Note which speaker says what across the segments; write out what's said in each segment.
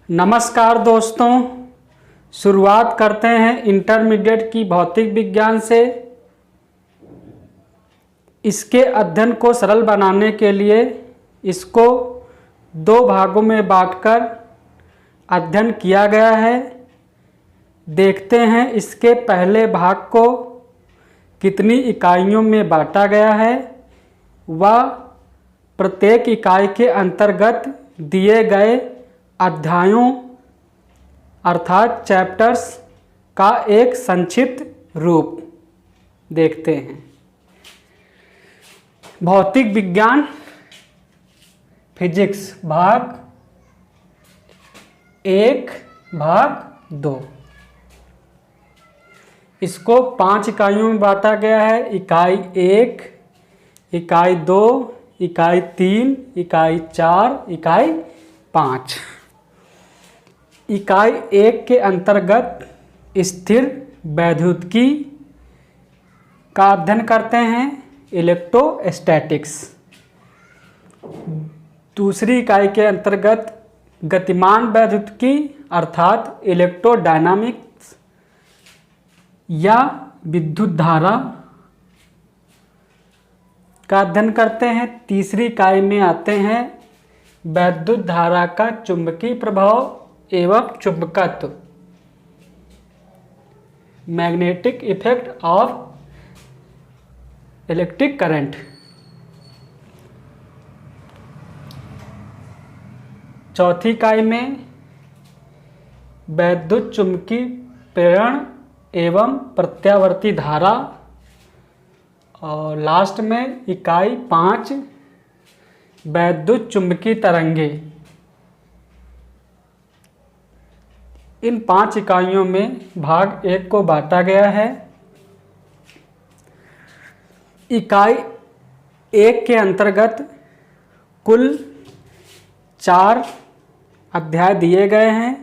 Speaker 1: नमस्कार दोस्तों, शुरुआत करते हैं इंटरमीडिएट की भौतिक विज्ञान से। इसके अध्ययन को सरल बनाने के लिए इसको दो भागों में बांटकर अध्ययन किया गया है। देखते हैं इसके पहले भाग को कितनी इकाइयों में बांटा गया है व प्रत्येक इकाई के अंतर्गत दिए गए अध्यायों अर्थात चैप्टर्स का एक संक्षिप्त रूप देखते हैं। भौतिक विज्ञान फिजिक्स भाग 1 भाग 2। इसको 5 इकाइयों में बांटा गया है। इकाई 1, इकाई 2, इकाई 3, इकाई 4, इकाई 5। इकाई 1 के अंतर्गत स्थिर वैद्युतिकी का अध्ययन करते हैं, इलेक्ट्रोस्टैटिक्स। दूसरी इकाई के अंतर्गत गतिमान वैद्युतिकी अर्थात इलेक्ट्रोडायनामिक्स या विद्युत धारा का अध्ययन करते हैं। तीसरी इकाई में आते हैं वैद्युत धारा का चुंबकीय प्रभाव एवं चुंबकत्व, magnetic effect of electric current. चौथी इकाई में वैद्युत चुंबकीय प्रेरण एवं प्रत्यावर्ती धारा और लास्ट में इकाई 5 वैद्युत चुंबकीय तरंगे। इन 5 इकाइयों में भाग 1 को बांटा गया है। इकाई 1 के अंतर्गत कुल 4 अध्याय दिए गए हैं।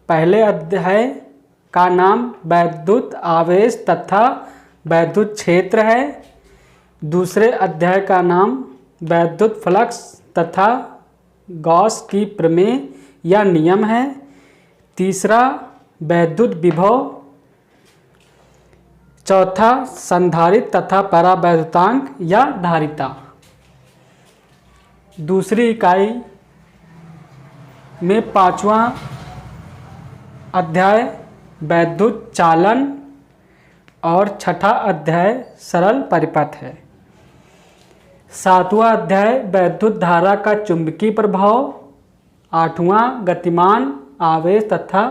Speaker 1: पहले अध्याय का नाम वैद्युत आवेश तथा वैद्युत क्षेत्र है। दूसरे अध्याय का नाम वैद्युत फ्लक्स तथा गॉस की प्रमेय या नियम है। तीसरा वैद्युत विभव। चौथा संधारित्र तथा परावैद्युतांक या धारिता। दूसरी इकाई में 5वां अध्याय वैद्युत चालन और छठा अध्याय सरल परिपथ है। 7वां अध्याय वैद्युत धारा का चुंबकीय प्रभाव। 8वां गतिमान आवेश तथा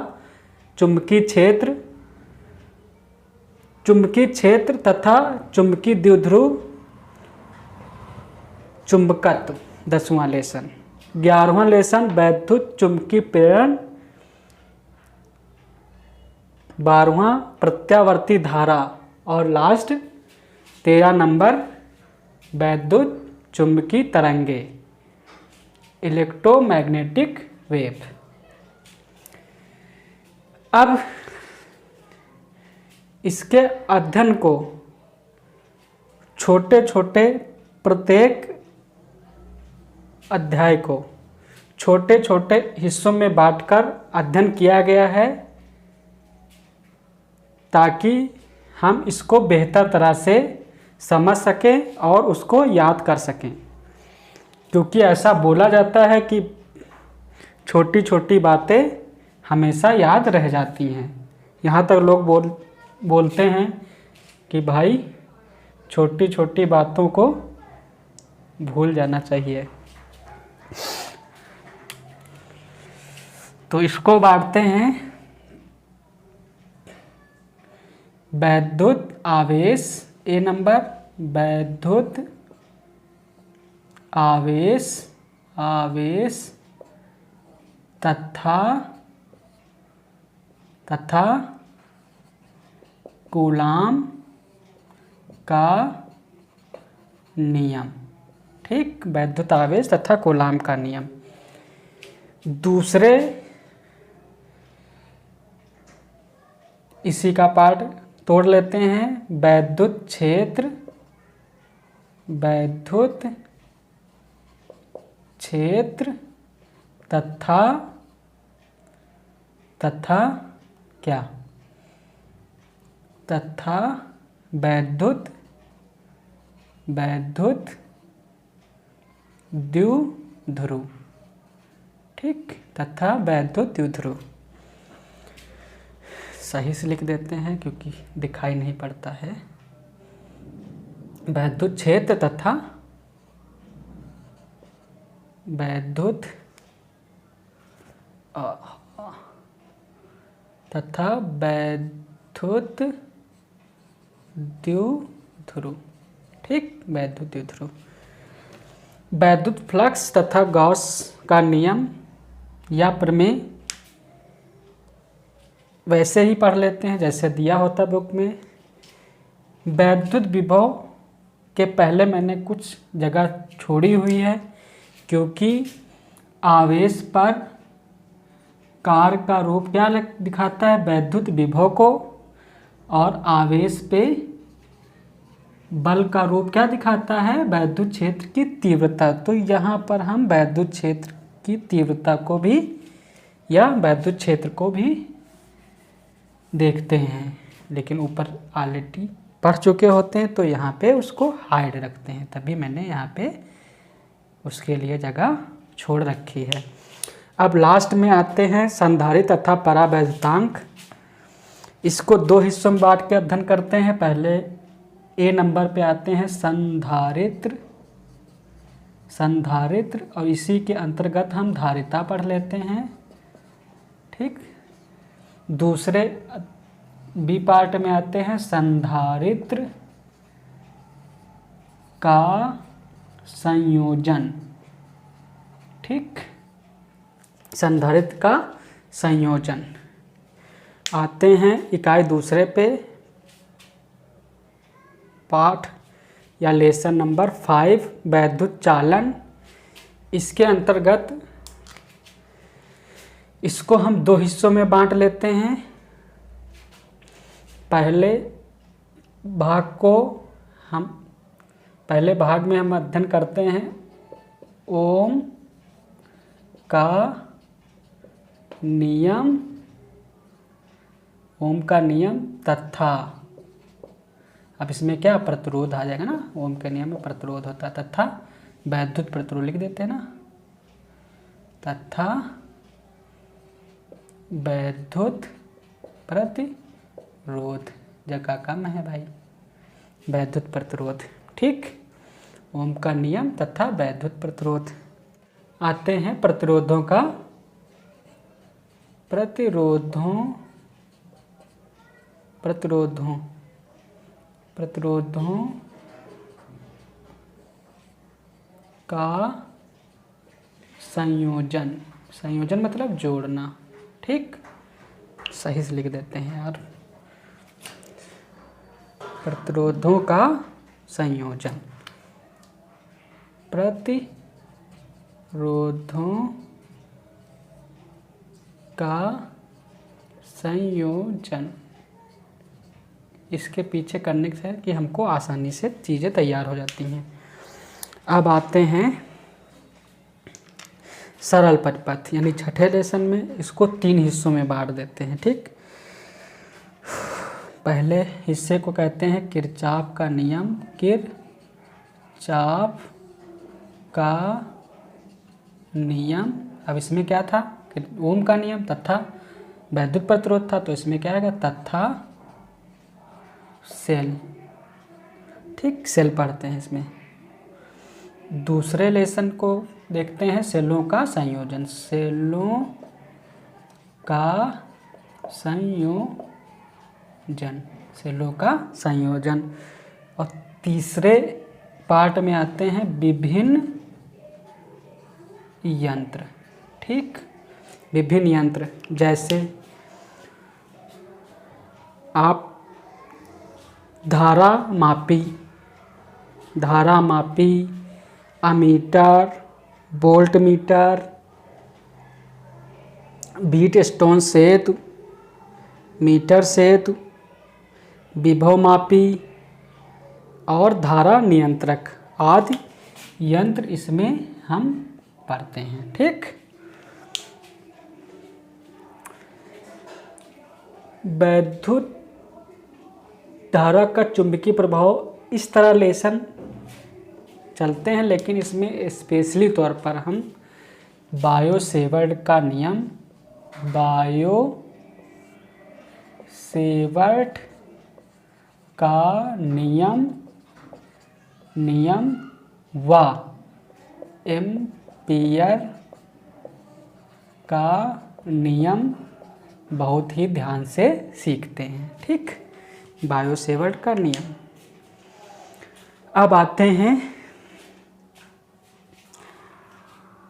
Speaker 1: चुंबकीय क्षेत्र तथा चुंबकीय द्विध्रुव चुंबकत्व 10वां लेसन। 11वां लेसन वैद्युत चुंबकीय प्रेरण। 12वां प्रत्यावर्ती धारा और लास्ट 13 नंबर वैद्युत चुंबकीय तरंगे, इलेक्ट्रोमैग्नेटिक वेव। अब इसके अध्ययन को छोटे छोटे प्रत्येक अध्याय को छोटे छोटे हिस्सों में बांटकर अध्ययन किया गया है ताकि हम इसको बेहतर तरह से समझ सकें और उसको याद कर सकें। क्योंकि ऐसा बोला जाता है कि छोटी छोटी बातें हमेशा याद रह जाती हैं। यहाँ तक लोग बोलते हैं कि भाई छोटी छोटी बातों को भूल जाना चाहिए। तो इसको बांटते हैं वैद्युत आवेश। ए नंबर वैद्युत आवेश तथा कूलाम का नियम। ठीक, वैद्युत आवेश तथा कूलाम का नियम। दूसरे इसी का पार्ट तोड़ लेते हैं। वैद्युत क्षेत्र तथा तथा क्या, तथा वैद्युत द्विध्रुव। ठीक, तथा वैद्युत द्विध्रुव सही से लिख देते हैं क्योंकि दिखाई नहीं पड़ता है। वैद्युत क्षेत्र तथा वैद्युत द्विध्रुव। ठीक, वैद्युत द्विध्रुव। वैद्युत फ्लक्स तथा गॉस का नियम या प्रमेय वैसे ही पढ़ लेते हैं जैसे दिया होता बुक में। वैद्युत विभव के पहले मैंने कुछ जगह छोड़ी हुई है क्योंकि आवेश पर कार्य का रूप क्या दिखाता है, वैद्युत विभव को, और आवेश पे बल का रूप क्या दिखाता है, वैद्युत क्षेत्र की तीव्रता। तो यहाँ पर हम वैद्युत क्षेत्र की तीव्रता को भी या वैद्युत क्षेत्र को भी देखते हैं, लेकिन ऊपर ऑलरेडी पढ़ चुके होते हैं तो यहाँ पे उसको हाइड रखते हैं, तभी मैंने यहाँ पे उसके लिए जगह छोड़ रखी है। अब लास्ट में आते हैं संधारित्र तथा परावैद्युतांक। इसको दो हिस्सों में बांट के अध्ययन करते हैं। पहले ए नंबर पे आते हैं संधारित्र और इसी के अंतर्गत हम धारिता पढ़ लेते हैं। ठीक, दूसरे बी पार्ट में आते हैं संधारित्र का संयोजन। ठीक, संधारित्र का संयोजन। आते हैं इकाई दूसरे पे, पाठ या लेसन नंबर 5 वैद्युत चालन। इसके अंतर्गत इसको हम दो हिस्सों में बांट लेते हैं। पहले भाग में हम अध्ययन करते हैं ओम का नियम तथा, अब इसमें क्या प्रतिरोध आ जाएगा ना, ओम के नियम में प्रतिरोध होता है, तथा वैद्युत प्रतिरोध लिख देते हैं ना, तथा वैद्युत प्रतिरोध, जगह कम है भाई, वैद्युत प्रतिरोध। ठीक, ओम का नियम तथा वैद्युत प्रतिरोध। आते हैं प्रतिरोधों का संयोजन मतलब जोड़ना। ठीक, सही से लिख देते हैं यार, प्रतिरोधों का संयोजन, प्रतिरोधों का संयोजन। इसके पीछे करने से कि हमको आसानी से चीज़ें तैयार हो जाती हैं। अब आते हैं सरल परिपथ, यानी छठे लेसन में इसको 3 हिस्सों में बांट देते हैं। ठीक, पहले हिस्से को कहते हैं किरचॉफ का नियम, किरचॉफ का नियम। अब इसमें क्या था, ओम का नियम तथा वैद्युत प्रतिरोध था, तो इसमें क्या आएगा, तथा सेल। ठीक, सेल पढ़ते हैं इसमें। दूसरे लेसन को देखते हैं सेलों का संयोजन, सेलों का संयोजन। और तीसरे पार्ट में आते हैं विभिन्न यंत्र। ठीक, विभिन्न यंत्र जैसे आप धारा मापी, ammeter, voltmeter, Wheatstone सेतु, मीटर सेतु, विभव मापी और धारा नियंत्रक आदि यंत्र इसमें हम पढ़ते हैं। ठीक, वैद्युत धारा का चुंबकीय प्रभाव, इस तरह लेसन चलते हैं, लेकिन इसमें स्पेशली तौर पर हम बायो-सेवर्ट का नियम, बायो-सेवर्ट का नियम व एम्पीयर का नियम बहुत ही ध्यान से सीखते हैं। ठीक, बायो-सेवर्ट का नियम। अब आते हैं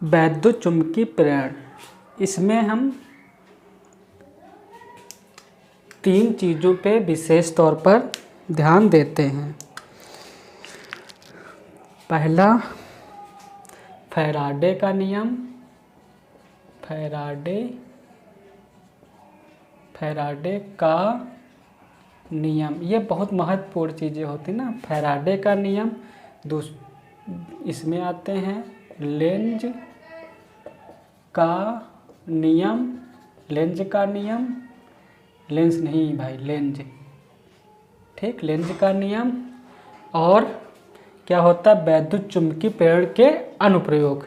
Speaker 1: वैद्युत चुंबकीय प्रेरण। इसमें हम 3 चीज़ों पे विशेष तौर पर ध्यान देते हैं। पहला, फैराडे का नियम, फैराडे का नियम, ये बहुत महत्वपूर्ण चीज़ें होती ना। फैराडे का नियम, इसमें आते हैं लेंज का नियम, लेंज नहीं भाई, लेंज, ठीक, लेंज का नियम। और क्या होता है, वैद्युत चुंबकीय प्रेरण के अनुप्रयोग।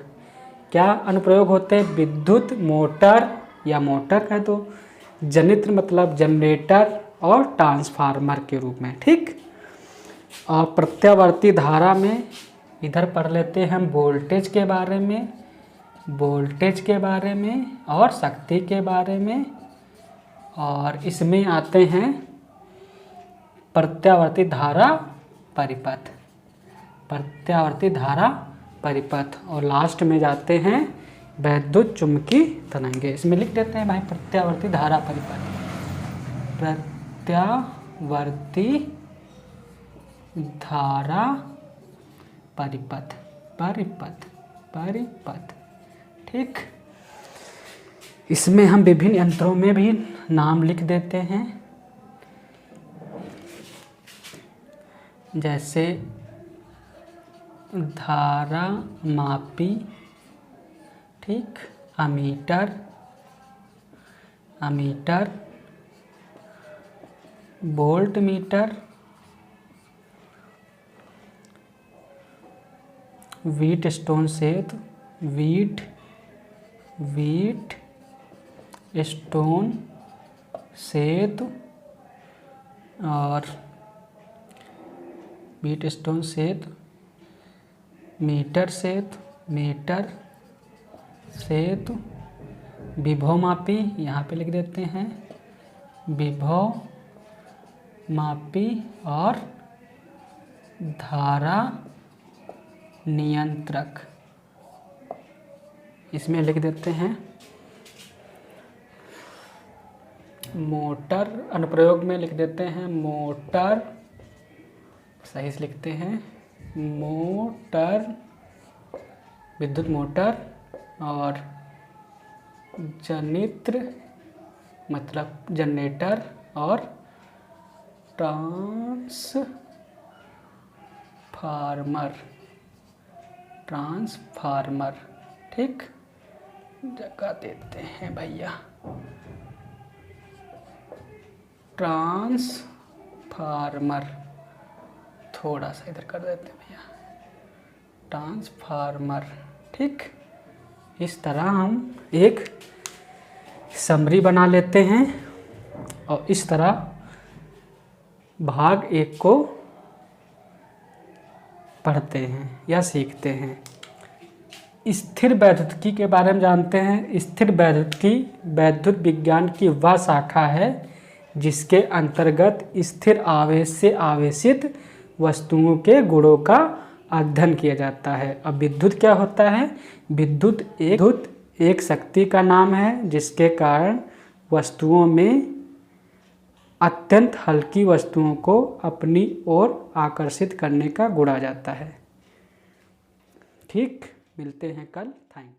Speaker 1: क्या अनुप्रयोग होते हैं, विद्युत मोटर या मोटर कह दो, जनित्र मतलब जनरेटर और ट्रांसफार्मर के रूप में। ठीक, और प्रत्यावर्ती धारा में इधर पढ़ लेते हैं हम वोल्टेज के बारे में और शक्ति के बारे में। और इसमें आते हैं प्रत्यावर्ती धारा परिपथ, और लास्ट में जाते हैं वैद्युत चुंबकीय तरंगे। इसमें लिख देते हैं भाई प्रत्यावर्ती धारा परिपथ, प्रत्यावर्ती धारा परिपथ। ठीक, इसमें हम विभिन्न यंत्रों में भी नाम लिख देते हैं, जैसे धारा मापी, ठीक, ammeter, voltmeter, Wheatstone सेतु, और वीट स्टोन सेतु, मीटर सेतु, विभव मापी, यहाँ पे लिख देते हैं विभव मापी, और धारा नियंत्रक, इसमें लिख देते हैं मोटर। अनुप्रयोग में लिख देते हैं मोटर, सही से लिखते हैं मोटर, विद्युत मोटर, और जनित्र मतलब जनरेटर, और ट्रांसफार्मर। ठीक, जगह देते हैं भैया, ट्रांसफार्मर, थोड़ा सा इधर कर देते हैं भैया, ट्रांसफार्मर। ठीक, इस तरह हम एक समरी बना लेते हैं और इस तरह भाग 1 को पढ़ते हैं या सीखते हैं। स्थिर वैद्युतिकी के बारे में जानते हैं। स्थिर वैद्युतिकी वैद्युत विज्ञान की वह शाखा है जिसके अंतर्गत स्थिर आवेश से आवेशित वस्तुओं के गुणों का अध्ययन किया जाता है। अब विद्युत क्या होता है? विद्युत एक शक्ति का नाम है जिसके कारण वस्तुओं में अत्यंत हल्की वस्तुओं को अपनी ओर आकर्षित करने का गुण आ जाता है। ठीक, मिलते हैं कल। Thank you.